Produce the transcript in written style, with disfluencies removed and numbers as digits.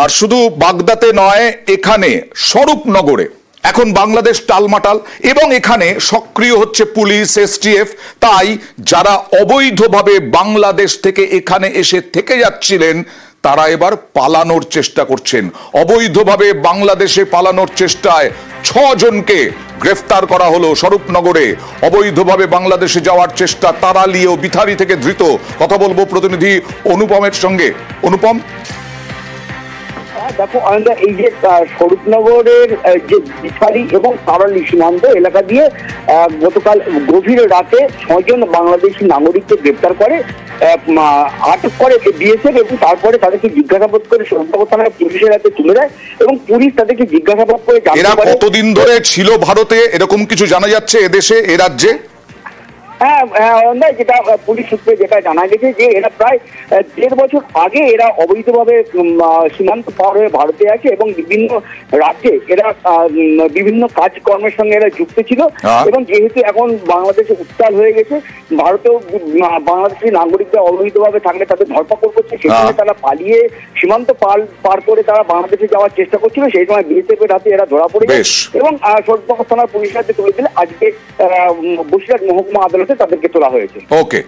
আর শুধু বাগদাতে নয়, এখানে স্বরূপনগরে এখন বাংলাদেশ টালমাটাল এবং এখানে সক্রিয় হচ্ছে পুলিশ, এসটিএফ। তাই যারা অবৈধভাবে বাংলাদেশ থেকে এখানে এসে থেকে যাচ্ছিলেন তারা এবার পালানোর চেষ্টা করছেন। অবৈধভাবে বাংলাদেশে পালানোর চেষ্টায় 6 জনকে গ্রেফতার করা হলো স্বরূপনগরে। অবৈধভাবে বাংলাদেশে যাওয়ার চেষ্টা তারালি ও বিথারি থেকে ধৃত। কথা বলবো প্রতিনিধি অনুপমের সঙ্গে। অনুপম, দেখো আমরা এই যে স্বরূপনগরের যে বিথারি এবং তারালি সীমান্ত এলাকা দিয়ে গতকাল গভীর রাতে 6 জন বাংলাদেশি নাগরিককে গ্রেপ্তার করে, আটক করে বিএসএফ এবং তারপরে তাদেরকে জিজ্ঞাসাবাদ করে স্বরূপনগর থানায় পুলিশের হাতে তুলে দেয় এবং পুলিশ তাদেরকে জিজ্ঞাসাবাদ করে এরা কতদিন ধরে ছিল ভারতে, এরকম কিছু জানা যাচ্ছে এদেশে, এ রাজ্যে? হ্যাঁ, যেটা পুলিশ সূত্রে যেটা জানা গেছে যে এরা প্রায় 1.5 বছর আগে এরা অবৈধভাবে সীমান্ত পার হয়ে ভারতে আছে এবং বিভিন্ন রাজ্যে এরা বিভিন্ন কাজকর্মের সঙ্গে এরা যুক্ত ছিল এবং যেহেতু এখন বাংলাদেশে উত্তাল হয়ে গেছে, ভারতেও বাংলাদেশের নাগরিকরা অবৈধভাবে থাকলে তাদের ধরপাকড় করছে, সেখানে তারা পালিয়ে সীমান্ত পার করে তারা বাংলাদেশে যাওয়ার চেষ্টা করছিল। সেই সময় বিএসএফ এর হাতে এরা ধরা পড়ে যায় এবং স্বরূপনগর থানার পুলিশের হাতে তুলে দিলে আজকে বসিরহাট মহকুমা আদালতে তাদেরকে তোলা হয়েছে। ওকে।